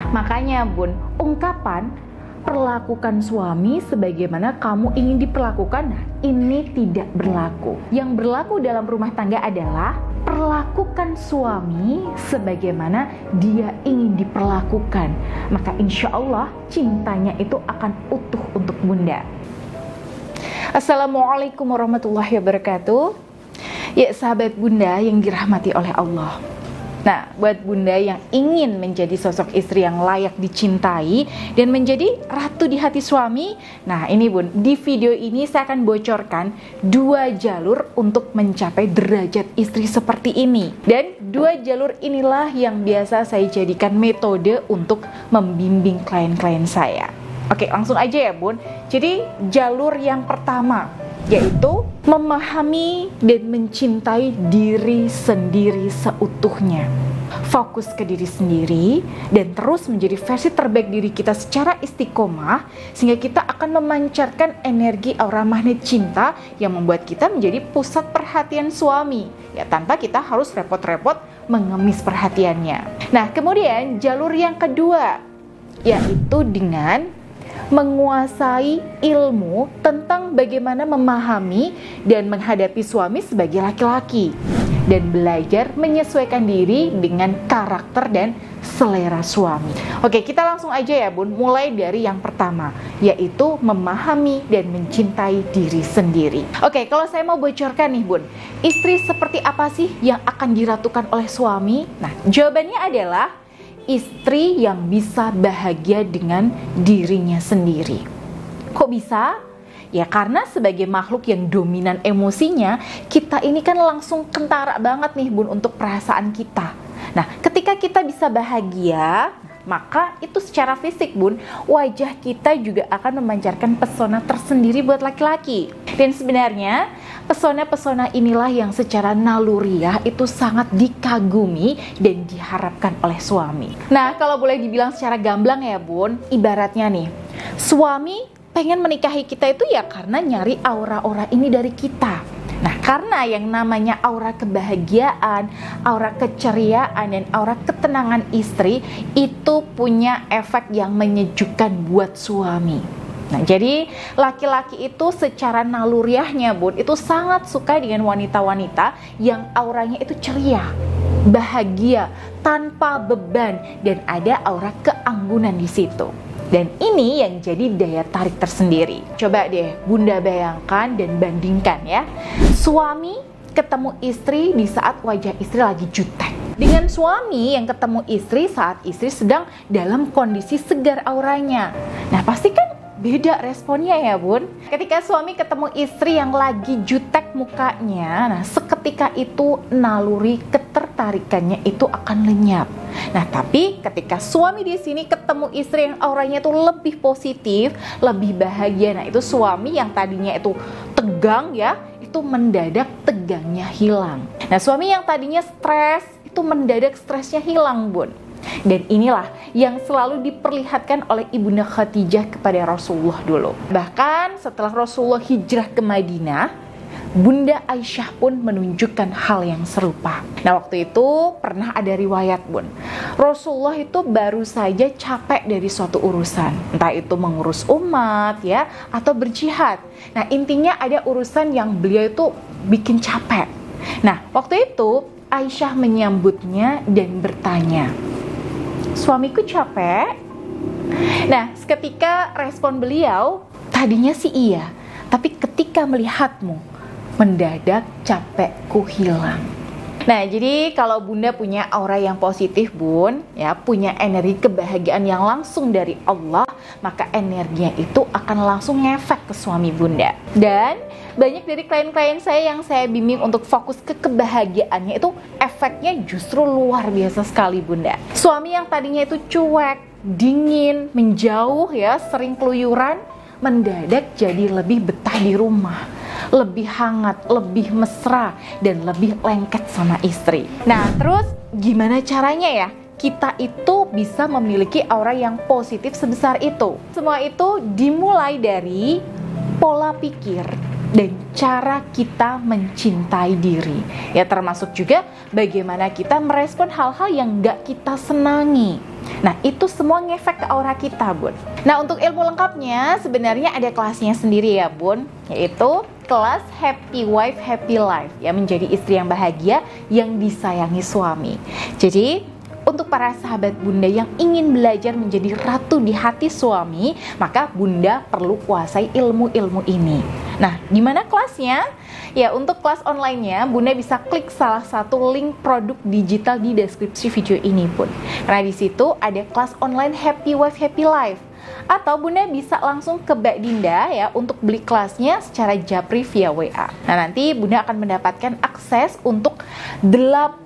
Makanya Bun, ungkapan perlakukan suami sebagaimana kamu ingin diperlakukan, ini tidak berlaku. Yang berlaku dalam rumah tangga adalah perlakukan suami sebagaimana dia ingin diperlakukan. Maka insya Allah cintanya itu akan utuh untuk Bunda. Assalamualaikum warahmatullahi wabarakatuh. Ya sahabat Bunda yang dirahmati oleh Allah. Nah, buat Bunda yang ingin menjadi sosok istri yang layak dicintai dan menjadi ratu di hati suami, nah ini Bun, di video ini saya akan bocorkan 2 jalur untuk mencapai derajat istri seperti ini. Dan 2 jalur inilah yang biasa saya jadikan metode untuk membimbing klien-klien saya. Oke, langsung aja ya Bun. Jadi jalur yang pertama yaitu memahami dan mencintai diri sendiri seutuhnya. Fokus ke diri sendiri dan terus menjadi versi terbaik diri kita secara istiqomah, sehingga kita akan memancarkan energi aura magnet cinta yang membuat kita menjadi pusat perhatian suami, ya tanpa kita harus repot-repot mengemis perhatiannya. Nah, kemudian jalur yang kedua yaitu dengan menguasai ilmu tentang bagaimana memahami dan menghadapi suami sebagai laki-laki dan belajar menyesuaikan diri dengan karakter dan selera suami. Oke, kita langsung aja ya Bun, mulai dari yang pertama, yaitu memahami dan mencintai diri sendiri. Oke, kalau saya mau bocorkan nih Bun, istri seperti apa sih yang akan diratukan oleh suami? Nah, jawabannya adalah istri yang bisa bahagia dengan dirinya sendiri. Kok bisa? Ya karena sebagai makhluk yang dominan emosinya, kita ini kan langsung kentara banget nih Bun untuk perasaan kita. Nah, ketika kita bisa bahagia, maka itu secara fisik Bun, wajah kita juga akan memancarkan pesona tersendiri buat laki-laki. Dan sebenarnya pesona-pesona inilah yang secara naluriah itu sangat dikagumi dan diharapkan oleh suami. Nah, kalau boleh dibilang secara gamblang ya Bun, ibaratnya nih, suami pengen menikahi kita itu ya karena nyari aura-aura ini dari kita. Nah, karena yang namanya aura kebahagiaan, aura keceriaan, dan aura ketenangan istri itu punya efek yang menyejukkan buat suami. Nah, jadi laki-laki itu secara naluriahnya Bun, itu sangat suka dengan wanita-wanita yang auranya itu ceria, bahagia, tanpa beban, dan ada aura keanggunan di situ. Dan ini yang jadi daya tarik tersendiri. Coba deh Bunda bayangkan dan bandingkan ya. Suami ketemu istri di saat wajah istri lagi jutek, dengan suami yang ketemu istri saat istri sedang dalam kondisi segar auranya. Nah, pasti kan beda responnya ya Bun. Ketika suami ketemu istri yang lagi jutek mukanya, nah seketika itu naluri ketertarikannya itu akan lenyap. Nah, tapi ketika suami di sini ketemu istri yang auranya itu lebih positif, lebih bahagia, nah itu suami yang tadinya itu tegang ya, itu mendadak tegangnya hilang. Nah, suami yang tadinya stres, itu mendadak stresnya hilang Bun. Dan inilah yang selalu diperlihatkan oleh Ibunda Khadijah kepada Rasulullah dulu. Bahkan setelah Rasulullah hijrah ke Madinah, Bunda Aisyah pun menunjukkan hal yang serupa. Nah, waktu itu pernah ada riwayat Bun, Rasulullah itu baru saja capek dari suatu urusan, entah itu mengurus umat ya, atau berjihad. Nah, intinya ada urusan yang beliau itu bikin capek. Nah, waktu itu Aisyah menyambutnya dan bertanya, "Suamiku capek?" Nah, seketika respon beliau, "Tadinya sih iya, tapi ketika melihatmu, mendadak capekku hilang." Nah, jadi kalau Bunda punya aura yang positif Bun, ya punya energi kebahagiaan yang langsung dari Allah, maka energinya itu akan langsung ngefek ke suami Bunda. Dan banyak dari klien-klien saya yang saya bimbing untuk fokus ke kebahagiaannya itu efeknya justru luar biasa sekali Bunda. Suami yang tadinya itu cuek, dingin, menjauh ya, sering keluyuran, mendadak jadi lebih betah di rumah, lebih hangat, lebih mesra, dan lebih lengket sama istri. Nah, terus gimana caranya ya kita itu bisa memiliki aura yang positif sebesar itu? Semua itu dimulai dari pola pikir dan cara kita mencintai diri. Ya, termasuk juga bagaimana kita merespon hal-hal yang gak kita senangi. Nah, itu semua ngefek ke aura kita, Bun. Nah, untuk ilmu lengkapnya sebenarnya ada kelasnya sendiri ya, Bun, yaitu kelas Happy Wife Happy Life, ya, menjadi istri yang bahagia yang disayangi suami. Jadi untuk para sahabat Bunda yang ingin belajar menjadi ratu di hati suami, maka Bunda perlu kuasai ilmu-ilmu ini. Nah, gimana kelasnya? Ya, untuk kelas online-nya, Bunda bisa klik salah satu link produk digital di deskripsi video ini pun. Karena di situ ada kelas online Happy Wife Happy Life. Atau Bunda bisa langsung ke Mbak Dinda ya untuk beli kelasnya secara japri via WA. Nah, nanti Bunda akan mendapatkan akses untuk 18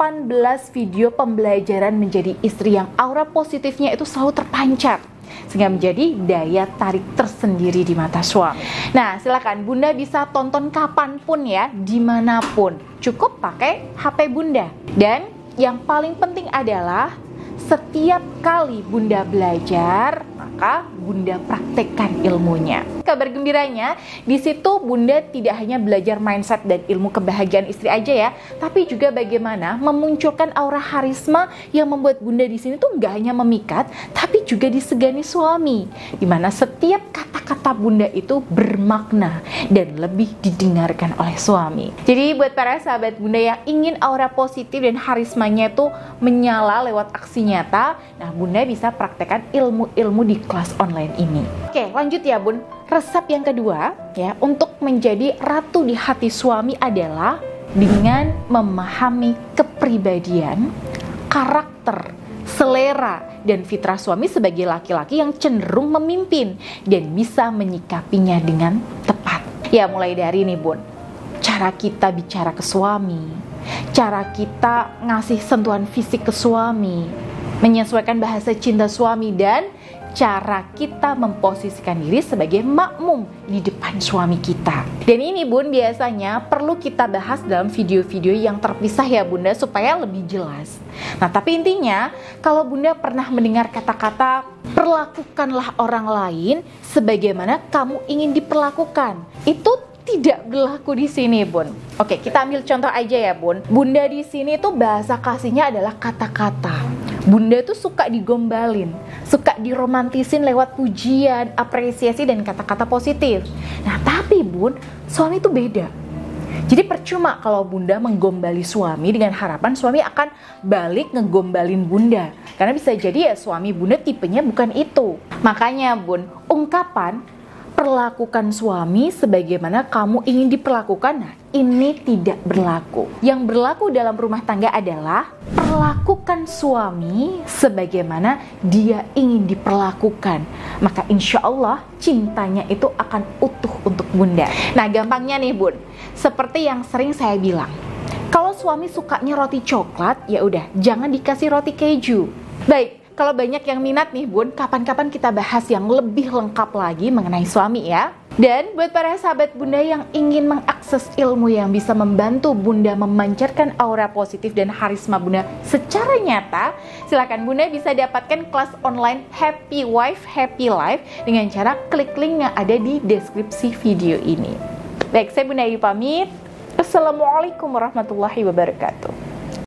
video pembelajaran menjadi istri yang aura positifnya itu selalu terpancar, sehingga menjadi daya tarik tersendiri di mata suami. Nah, silakan Bunda bisa tonton kapanpun ya, dimanapun. Cukup pakai HP Bunda. Dan yang paling penting adalah setiap kali Bunda belajar, maka Bunda praktekkan ilmunya. Kabar gembiranya, di situ Bunda tidak hanya belajar mindset dan ilmu kebahagiaan istri aja ya, tapi juga bagaimana memunculkan aura harisma yang membuat Bunda di sini tuh nggak hanya memikat, tapi juga disegani suami. Dimana setiap kata-kata Bunda itu bermakna dan lebih didengarkan oleh suami. Jadi buat para sahabat Bunda yang ingin aura positif dan harismanya itu menyala lewat aksi nyata, nah Bunda bisa praktekkan ilmu-ilmu di kelas online ini. Oke, lanjut ya Bun. Resep yang kedua ya untuk menjadi ratu di hati suami adalah dengan memahami kepribadian, karakter, selera, dan fitrah suami sebagai laki-laki yang cenderung memimpin dan bisa menyikapinya dengan tepat. Ya, mulai dari nih Bun, cara kita bicara ke suami, cara kita ngasih sentuhan fisik ke suami, menyesuaikan bahasa cinta suami, dan cara kita memposisikan diri sebagai makmum di depan suami kita. Dan ini Bun biasanya perlu kita bahas dalam video-video yang terpisah ya Bunda, supaya lebih jelas. Nah, tapi intinya kalau Bunda pernah mendengar kata-kata perlakukanlah orang lain sebagaimana kamu ingin diperlakukan, itu tidak berlaku di sini Bun. Oke, kita ambil contoh aja ya Bun. Bunda di sini tuh bahasa kasihnya adalah kata-kata. Bunda tuh suka digombalin, suka diromantisin lewat pujian, apresiasi, dan kata-kata positif. Nah, tapi Bun, suami itu beda. Jadi percuma kalau Bunda menggombali suami dengan harapan suami akan balik ngegombalin Bunda. Karena bisa jadi ya suami Bunda tipenya bukan itu. Makanya Bun, ungkapan perlakukan suami sebagaimana kamu ingin diperlakukan, nah ini tidak berlaku. Yang berlaku dalam rumah tangga adalah perlakukan suami sebagaimana dia ingin diperlakukan. Maka insya Allah cintanya itu akan utuh untuk Bunda. Nah, gampangnya nih Bun, seperti yang sering saya bilang, kalau suami sukanya roti coklat, ya udah jangan dikasih roti keju. Baik, kalau banyak yang minat nih Bun, kapan-kapan kita bahas yang lebih lengkap lagi mengenai suami ya. Dan buat para sahabat Bunda yang ingin mengakses ilmu yang bisa membantu Bunda memancarkan aura positif dan harisma Bunda secara nyata, silakan Bunda bisa dapatkan kelas online Happy Wife Happy Life dengan cara klik link yang ada di deskripsi video ini. Baik, saya Bunda Ayu pamit. Assalamualaikum warahmatullahi wabarakatuh.